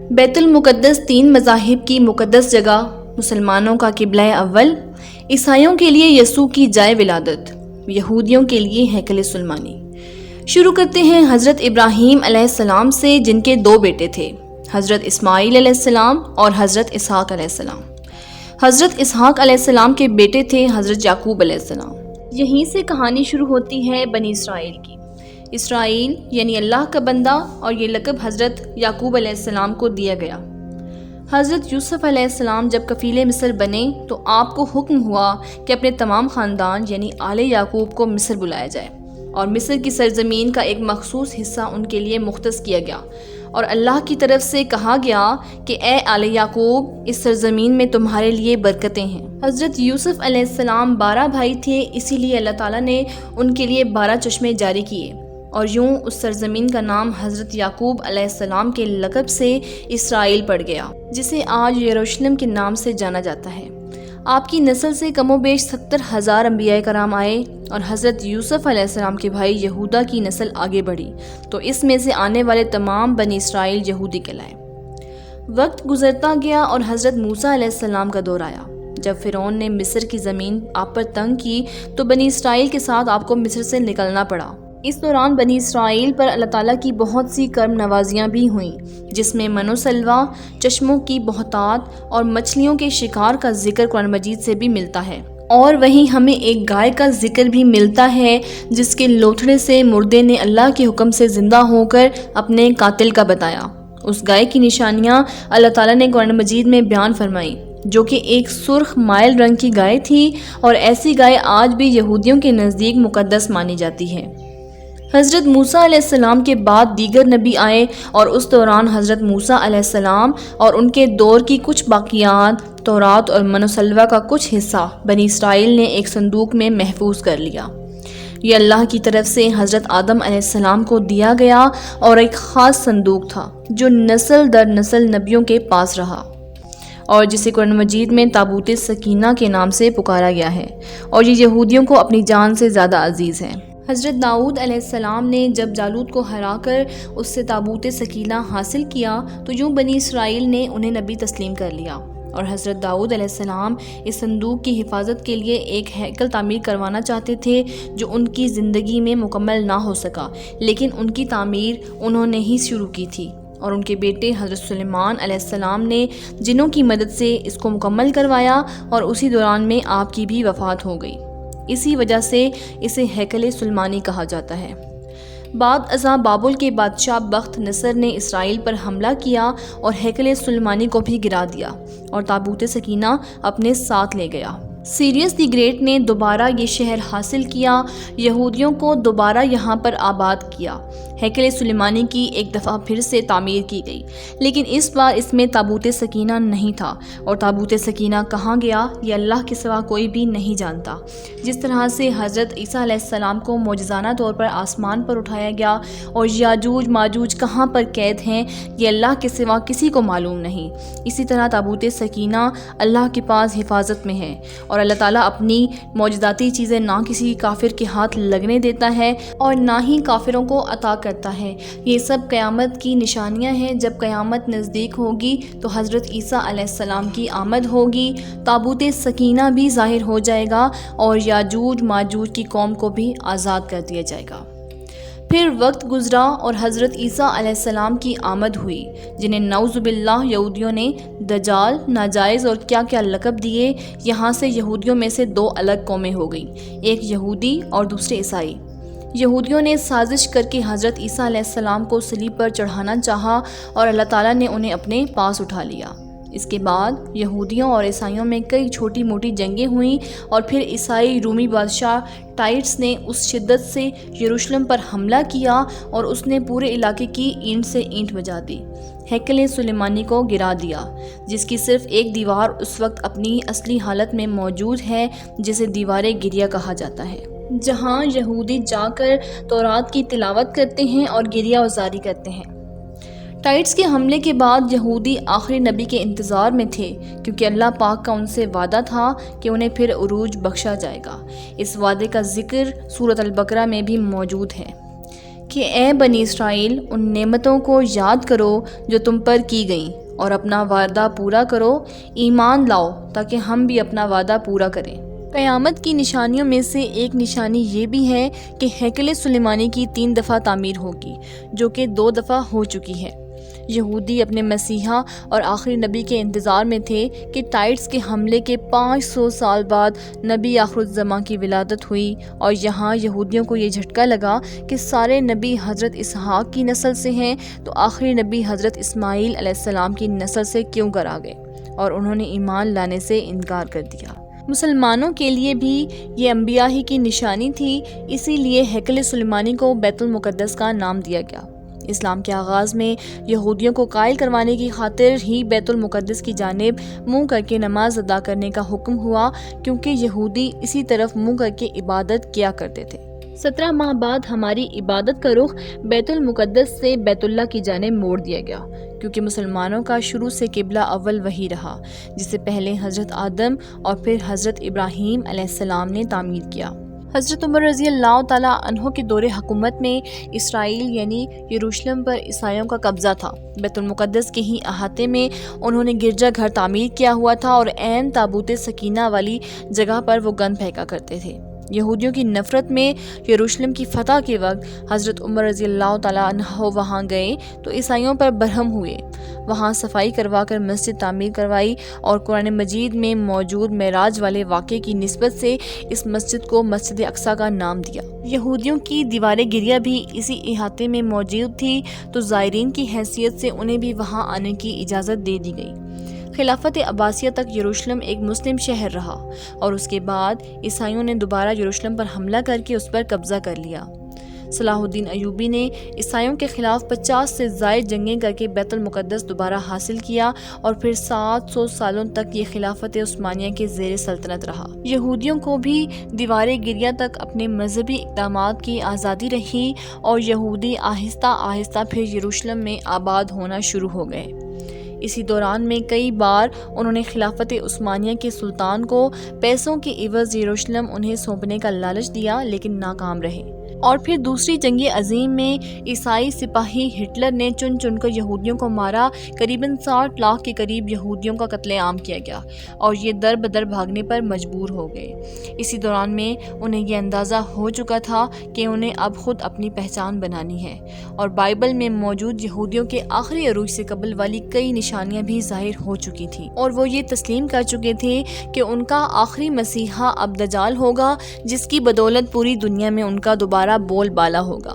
بیت المقدس 3 مذاہب کی مقدس جگہ، مسلمانوں کا قبلہ اول، عیسائیوں کے لیے یسوع کی جائے ولادت، یہودیوں کے لیے ہیکل سلیمانی۔ شروع کرتے ہیں حضرت ابراہیم علیہ السلام سے، جن کے 2 بیٹے تھے، حضرت اسماعیل علیہ السلام اور حضرت اسحاق علیہ السلام۔ حضرت اسحاق علیہ السلام کے بیٹے تھے حضرت یعقوب علیہ السلام۔ یہیں سے کہانی شروع ہوتی ہے بنی اسرائیل کی۔ اسرائیل یعنی اللہ کا بندہ، اور یہ لقب حضرت یعقوب علیہ السلام کو دیا گیا۔ حضرت یوسف علیہ السلام جب کفیل مصر بنے تو آپ کو حکم ہوا کہ اپنے تمام خاندان یعنی آل یعقوب کو مصر بلایا جائے، اور مصر کی سرزمین کا ایک مخصوص حصہ ان کے لیے مختص کیا گیا، اور اللہ کی طرف سے کہا گیا کہ اے آل یعقوب، اس سرزمین میں تمہارے لیے برکتیں ہیں۔ حضرت یوسف علیہ السلام 12 بھائی تھے، اسی لیے اللہ تعالیٰ نے ان کے لیے 12 چشمے جاری کیے، اور یوں اس سرزمین کا نام حضرت یعقوب علیہ السلام کے لقب سے اسرائیل پڑ گیا، جسے آج یروشلم کے نام سے جانا جاتا ہے۔ آپ کی نسل سے کم و بیش 70,000 انبیاء کرام آئے، اور حضرت یوسف علیہ السلام کے بھائی یہودا کی نسل آگے بڑھی، تو اس میں سے آنے والے تمام بنی اسرائیل یہودی کہلائے۔ وقت گزرتا گیا اور حضرت موسیٰ علیہ السلام کا دور آیا۔ جب فرعون نے مصر کی زمین آپ پر تنگ کی تو بنی اسرائیل کے ساتھ آپ کو مصر سے نکلنا پڑا۔ اس دوران بنی اسرائیل پر اللہ تعالیٰ کی بہت سی کرم نوازیاں بھی ہوئیں، جس میں من و سلوہ، چشموں کی بہتات اور مچھلیوں کے شکار کا ذکر قرآن مجید سے بھی ملتا ہے۔ اور وہیں ہمیں ایک گائے کا ذکر بھی ملتا ہے، جس کے لوتھڑے سے مردے نے اللہ کے حکم سے زندہ ہو کر اپنے قاتل کا بتایا۔ اس گائے کی نشانیاں اللہ تعالیٰ نے قرآن مجید میں بیان فرمائی، جو کہ ایک سرخ مائل رنگ کی گائے تھی، اور ایسی گائے آج بھی یہودیوں کے نزدیک مقدس مانی جاتی ہے۔ حضرت موسیٰ علیہ السلام کے بعد دیگر نبی آئے، اور اس دوران حضرت موسیٰ علیہ السلام اور ان کے دور کی کچھ باقیات، تورات اور من و سلوہ کا کچھ حصہ بنی اسرائیل نے ایک صندوق میں محفوظ کر لیا۔ یہ اللہ کی طرف سے حضرت آدم علیہ السلام کو دیا گیا، اور ایک خاص صندوق تھا جو نسل در نسل نبیوں کے پاس رہا، اور جسے قرآن مجید میں تابوت سکینہ کے نام سے پکارا گیا ہے، اور یہ یہودیوں کو اپنی جان سے زیادہ عزیز ہے۔ حضرت داؤد علیہ السلام نے جب جالوت کو ہرا کر اس سے تابوت سکینہ حاصل کیا تو یوں بنی اسرائیل نے انہیں نبی تسلیم کر لیا، اور حضرت داؤد علیہ السلام اس صندوق کی حفاظت کے لیے ایک ہیکل تعمیر کروانا چاہتے تھے، جو ان کی زندگی میں مکمل نہ ہو سکا، لیکن ان کی تعمیر انہوں نے ہی شروع کی تھی، اور ان کے بیٹے حضرت سلیمان علیہ السلام نے جنوں کی مدد سے اس کو مکمل کروایا، اور اسی دوران میں آپ کی بھی وفات ہو گئی۔ اسی وجہ سے اسے ہیکل سلیمانی کہا جاتا ہے۔ بعد ازاں بابل کے بادشاہ بخت نصر نے اسرائیل پر حملہ کیا اور ہیکل سلیمانی کو بھی گرا دیا، اور تابوت سکینہ اپنے ساتھ لے گیا۔ سیریس دی گریٹ نے دوبارہ یہ شہر حاصل کیا، یہودیوں کو دوبارہ یہاں پر آباد کیا۔ ہیکل سلیمانی کی ایک دفعہ پھر سے تعمیر کی گئی، لیکن اس بار اس میں تابوت سکینہ نہیں تھا، اور تابوت سکینہ کہاں گیا یہ اللہ کے سوا کوئی بھی نہیں جانتا۔ جس طرح سے حضرت عیسیٰ علیہ السلام کو معجزانہ طور پر آسمان پر اٹھایا گیا، اور یاجوج ماجوج کہاں پر قید ہیں یہ اللہ کے سوا کسی کو معلوم نہیں، اسی طرح تابوت سکینہ اللہ کے پاس حفاظت میں ہے، اور اللہ تعالیٰ اپنی معجزاتی چیزیں نہ کسی کافر کے ہاتھ لگنے دیتا ہے اور نہ ہی کافروں کو عطا کرتا ہے۔ یہ سب قیامت کی نشانیاں ہیں۔ جب قیامت نزدیک ہوگی تو حضرت عیسیٰ علیہ السلام کی آمد ہوگی، تابوت سکینہ بھی ظاہر ہو جائے گا، اور یاجوج ماجوج کی قوم کو بھی آزاد کر دیا جائے گا۔ پھر وقت گزرا اور حضرت عیسیٰ علیہ السلام کی آمد ہوئی، جنہیں نعوذ باللہ یہودیوں نے دجال، ناجائز اور کیا کیا لقب دیے۔ یہاں سے یہودیوں میں سے 2 الگ قومیں ہو گئیں، ایک یہودی اور دوسرے عیسائی۔ یہودیوں نے سازش کر کے حضرت عیسیٰ علیہ السلام کو صلیب پر چڑھانا چاہا، اور اللہ تعالیٰ نے انہیں اپنے پاس اٹھا لیا۔ اس کے بعد یہودیوں اور عیسائیوں میں کئی چھوٹی موٹی جنگیں ہوئیں، اور پھر عیسائی رومی بادشاہ ٹائٹس نے اس شدت سے یروشلم پر حملہ کیا، اور اس نے پورے علاقے کی اینٹ سے اینٹ بجا دی، ہیکل سلیمانی کو گرا دیا، جس کی صرف ایک دیوار اس وقت اپنی اصلی حالت میں موجود ہے، جسے دیوار گریہ کہا جاتا ہے، جہاں یہودی جا کر تورات کی تلاوت کرتے ہیں اور گریہ وزاری کرتے ہیں۔ ٹائٹس کے حملے کے بعد یہودی آخری نبی کے انتظار میں تھے، کیونکہ اللہ پاک کا ان سے وعدہ تھا کہ انہیں پھر عروج بخشا جائے گا۔ اس وعدے کا ذکر سورۃ البقرہ میں بھی موجود ہے کہ اے بنی اسرائیل، ان نعمتوں کو یاد کرو جو تم پر کی گئیں، اور اپنا وعدہ پورا کرو، ایمان لاؤ تاکہ ہم بھی اپنا وعدہ پورا کریں۔ قیامت کی نشانیوں میں سے ایک نشانی یہ بھی ہے کہ ہیکل سلیمانی کی 3 دفعہ تعمیر ہوگی، جو کہ 2 دفعہ ہو چکی ہے۔ یہودی اپنے مسیحا اور آخری نبی کے انتظار میں تھے کہ ٹائٹس کے حملے کے 500 سال بعد نبی آخر الزماں کی ولادت ہوئی، اور یہاں یہودیوں کو یہ جھٹکا لگا کہ سارے نبی حضرت اسحاق کی نسل سے ہیں، تو آخری نبی حضرت اسماعیل علیہ السلام کی نسل سے کیوں کر آ گئے، اور انہوں نے ایمان لانے سے انکار کر دیا۔ مسلمانوں کے لیے بھی یہ انبیاء ہی کی نشانی تھی، اسی لیے ہیکل سلیمانی کو بیت المقدس کا نام دیا گیا۔ اسلام کے آغاز میں یہودیوں کو قائل کروانے کی خاطر ہی بیت المقدس کی جانب منہ کر کے نماز ادا کرنے کا حکم ہوا، کیونکہ یہودی اسی طرف منہ کر کے عبادت کیا کرتے تھے۔ 17 ماہ بعد ہماری عبادت کا رخ بیت المقدس سے بیت اللہ کی جانب موڑ دیا گیا، کیونکہ مسلمانوں کا شروع سے قبلہ اول وہی رہا، جسے پہلے حضرت آدم اور پھر حضرت ابراہیم علیہ السلام نے تعمیر کیا۔ حضرت عمر رضی اللہ تعالیٰ عنہ کے دور حکومت میں اسرائیل یعنی یروشلم پر عیسائیوں کا قبضہ تھا۔ بیت المقدس کے ہی احاطے میں انہوں نے گرجا گھر تعمیر کیا ہوا تھا، اور عین تابوت سکینہ والی جگہ پر وہ گند پھینکا کرتے تھے۔ یہودیوں کی نفرت میں یروشلم کی فتح کے وقت حضرت عمر رضی اللہ تعالیٰ عنہ وہاں گئے تو عیسائیوں پر برہم ہوئے، وہاں صفائی کروا کر مسجد تعمیر کروائی، اور قرآن مجید میں موجود معراج والے واقعے کی نسبت سے اس مسجد کو مسجد اقصیٰ کا نام دیا۔ یہودیوں کی دیوار گریہ بھی اسی احاطے میں موجود تھی، تو زائرین کی حیثیت سے انہیں بھی وہاں آنے کی اجازت دے دی گئی۔ خلافت عباسیہ تک یروشلم ایک مسلم شہر رہا، اور اس کے بعد عیسائیوں نے دوبارہ یروشلم پر حملہ کر کے اس پر قبضہ کر لیا۔ صلاح الدین ایوبی نے عیسائیوں کے خلاف 50 سے زائد جنگیں کر کے بیت المقدس دوبارہ حاصل کیا، اور پھر 700 سالوں تک یہ خلافت عثمانیہ کے زیر سلطنت رہا۔ یہودیوں کو بھی دیوار گریہ تک اپنے مذہبی اقدامات کی آزادی رہی، اور یہودی آہستہ آہستہ پھر یروشلم میں آباد ہونا شروع ہو گئے۔ اسی دوران میں کئی بار انہوں نے خلافت عثمانیہ کے سلطان کو پیسوں کے عوض یروشلم انہیں سونپنے کا لالچ دیا، لیکن ناکام رہے۔ اور پھر دوسری جنگ عظیم میں عیسائی سپاہی ہٹلر نے چن چن کر یہودیوں کو مارا، قریباً 60 لاکھ کے قریب یہودیوں کا قتل عام کیا گیا، اور یہ در بدر بھاگنے پر مجبور ہو گئے۔ اسی دوران میں انہیں یہ اندازہ ہو چکا تھا کہ انہیں اب خود اپنی پہچان بنانی ہے، اور بائبل میں موجود یہودیوں کے آخری عروج سے قبل والی کئی نشانیاں بھی ظاہر ہو چکی تھیں، اور وہ یہ تسلیم کر چکے تھے کہ ان کا آخری مسیحا اب دجال ہوگا، جس کی بدولت پوری دنیا میں ان کا دوبارہ بول بالا ہوگا۔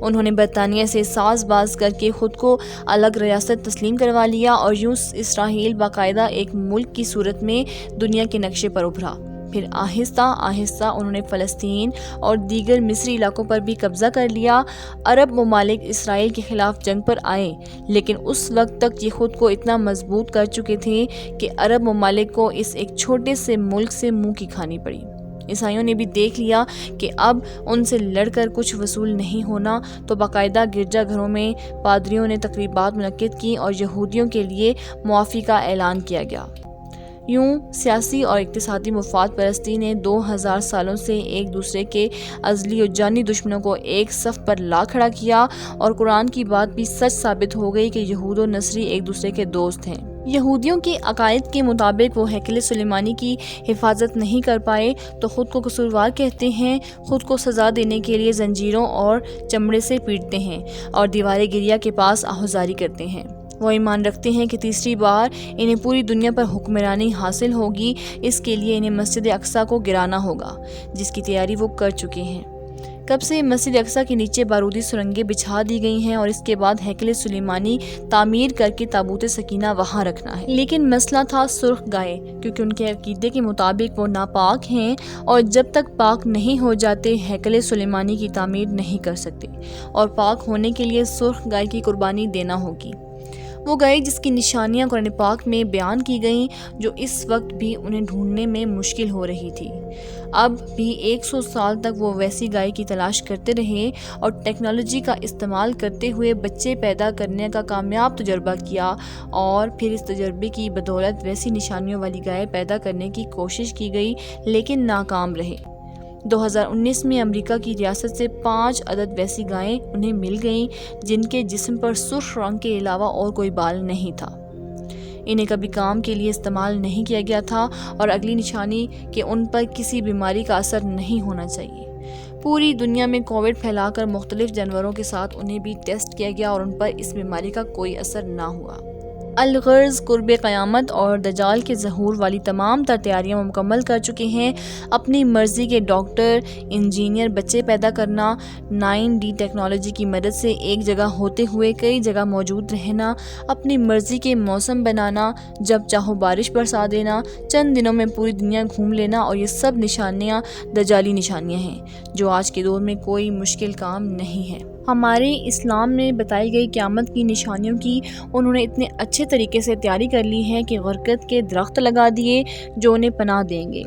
انہوں نے برطانیہ سے ساز باز کر کے خود کو الگ ریاست تسلیم کروا لیا، اور یوں اسرائیل باقاعدہ ایک ملک کی صورت میں دنیا کے نقشے پر ابھرا۔ پھر آہستہ آہستہ انہوں نے فلسطین اور دیگر مصری علاقوں پر بھی قبضہ کر لیا۔ عرب ممالک اسرائیل کے خلاف جنگ پر آئے، لیکن اس وقت تک یہ خود کو اتنا مضبوط کر چکے تھے کہ عرب ممالک کو اس ایک چھوٹے سے ملک سے منہ کی کھانی پڑی۔ عیسائیوں نے بھی دیکھ لیا کہ اب ان سے لڑ کر کچھ وصول نہیں ہونا، تو باقاعدہ گرجا گھروں میں پادریوں نے تقریبات منعقد کی اور یہودیوں کے لیے معافی کا اعلان کیا گیا۔ یوں سیاسی اور اقتصادی مفاد پرستی نے 2000 سالوں سے ایک دوسرے کے ازلی و جانی دشمنوں کو ایک صف پر لا کھڑا کیا، اور قرآن کی بات بھی سچ ثابت ہو گئی کہ یہود و نصری ایک دوسرے کے دوست ہیں۔ یہودیوں کے عقائد کے مطابق وہ ہیکل سلیمانی کی حفاظت نہیں کر پائے تو خود کو قصوروار کہتے ہیں، خود کو سزا دینے کے لیے زنجیروں اور چمڑے سے پیٹتے ہیں، اور دیوار گریہ کے پاس آہوزاری کرتے ہیں۔ وہ ایمان رکھتے ہیں کہ تیسری بار انہیں پوری دنیا پر حکمرانی حاصل ہوگی، اس کے لیے انہیں مسجد اقصیٰ کو گرانا ہوگا، جس کی تیاری وہ کر چکے ہیں۔ کب سے مسجد اقصیٰ کے نیچے بارودی سرنگیں بچھا دی گئی ہیں، اور اس کے بعد ہیکل سلیمانی تعمیر کر کے تابوت سکینہ وہاں رکھنا ہے۔ لیکن مسئلہ تھا سرخ گائے، کیونکہ ان کے عقیدے کے مطابق وہ ناپاک ہیں، اور جب تک پاک نہیں ہو جاتے ہیکل سلیمانی کی تعمیر نہیں کر سکتے، اور پاک ہونے کے لیے سرخ گائے کی قربانی دینا ہوگی۔ وہ گائے جس کی نشانیاں قرآن پاک میں بیان کی گئیں، جو اس وقت بھی انہیں ڈھونڈنے میں مشکل ہو رہی تھی۔ اب بھی 100 سال تک وہ ویسی گائے کی تلاش کرتے رہے، اور ٹیکنالوجی کا استعمال کرتے ہوئے بچے پیدا کرنے کا کامیاب تجربہ کیا، اور پھر اس تجربے کی بدولت ویسی نشانیوں والی گائے پیدا کرنے کی کوشش کی گئی، لیکن ناکام رہے۔ 2019 میں امریکہ کی ریاست سے 5 عدد ویسی گائیں انہیں مل گئیں جن کے جسم پر سرخ رنگ کے علاوہ اور کوئی بال نہیں تھا۔ انہیں کبھی کام کے لیے استعمال نہیں کیا گیا تھا اور اگلی نشانی کہ ان پر کسی بیماری کا اثر نہیں ہونا چاہیے۔ پوری دنیا میں کووڈ پھیلا کر مختلف جانوروں کے ساتھ انہیں بھی ٹیسٹ کیا گیا اور ان پر اس بیماری کا کوئی اثر نہ ہوا۔ الغرض قرب قیامت اور دجال کے ظہور والی تمام تر تیاریاں مکمل کر چکے ہیں۔ اپنی مرضی کے ڈاکٹر، انجینئر بچے پیدا کرنا، 9D ٹیکنالوجی کی مدد سے ایک جگہ ہوتے ہوئے کئی جگہ موجود رہنا، اپنی مرضی کے موسم بنانا، جب چاہو بارش برسا دینا، چند دنوں میں پوری دنیا گھوم لینا، اور یہ سب نشانیاں دجالی نشانیاں ہیں جو آج کے دور میں کوئی مشکل کام نہیں ہے۔ ہمارے اسلام میں بتائی گئی قیامت کی نشانیوں کی انہوں نے اتنے اچھے طریقے سے تیاری کر لی ہے کہ غرقت کے درخت لگا دیے جو انہیں پناہ دیں گے۔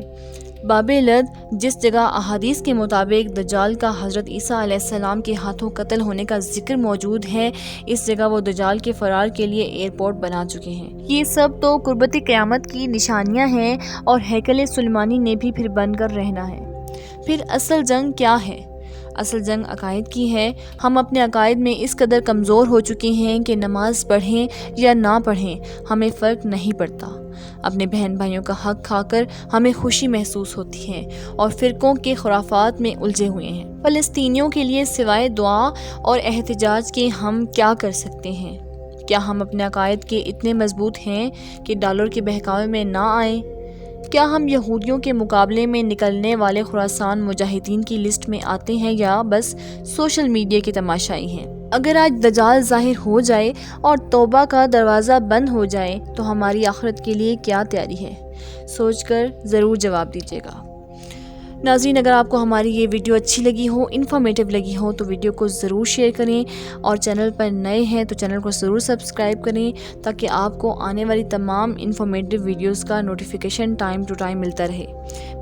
باب لد، جس جگہ احادیث کے مطابق دجال کا حضرت عیسیٰ علیہ السلام کے ہاتھوں قتل ہونے کا ذکر موجود ہے، اس جگہ وہ دجال کے فرار کے لیے ایئرپورٹ بنا چکے ہیں۔ یہ سب تو قربت قیامت کی نشانیاں ہیں اور ہیکل سلیمانی نے بھی پھر بن کر رہنا ہے۔ پھر اصل جنگ کیا ہے؟ اصل جنگ عقائد کی ہے۔ ہم اپنے عقائد میں اس قدر کمزور ہو چکے ہیں کہ نماز پڑھیں یا نہ پڑھیں ہمیں فرق نہیں پڑتا۔ اپنے بہن بھائیوں کا حق کھا کر ہمیں خوشی محسوس ہوتی ہے اور فرقوں کے خرافات میں الجھے ہوئے ہیں۔ فلسطینیوں کے لیے سوائے دعا اور احتجاج کے ہم کیا کر سکتے ہیں؟ کیا ہم اپنے عقائد کے اتنے مضبوط ہیں کہ ڈالر کے بہکاوے میں نہ آئیں؟ کیا ہم یہودیوں کے مقابلے میں نکلنے والے خراسان مجاہدین کی لسٹ میں آتے ہیں یا بس سوشل میڈیا کے تماشائی ہیں؟ اگر آج دجال ظاہر ہو جائے اور توبہ کا دروازہ بند ہو جائے تو ہماری آخرت کے لیے کیا تیاری ہے؟ سوچ کر ضرور جواب دیجیے گا۔ ناظرین، اگر آپ کو ہماری یہ ویڈیو اچھی لگی ہو، انفارمیٹیو لگی ہو تو ویڈیو کو ضرور شیئر کریں، اور چینل پر نئے ہیں تو چینل کو ضرور سبسکرائب کریں تاکہ آپ کو آنے والی تمام انفارمیٹیو ویڈیوز کا نوٹیفیکیشن ٹائم ٹو ٹائم ملتا رہے۔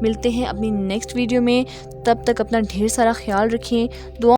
ملتے ہیں اپنی نیکسٹ ویڈیو میں، تب تک اپنا ڈھیر سارا خیال رکھیں۔ دعا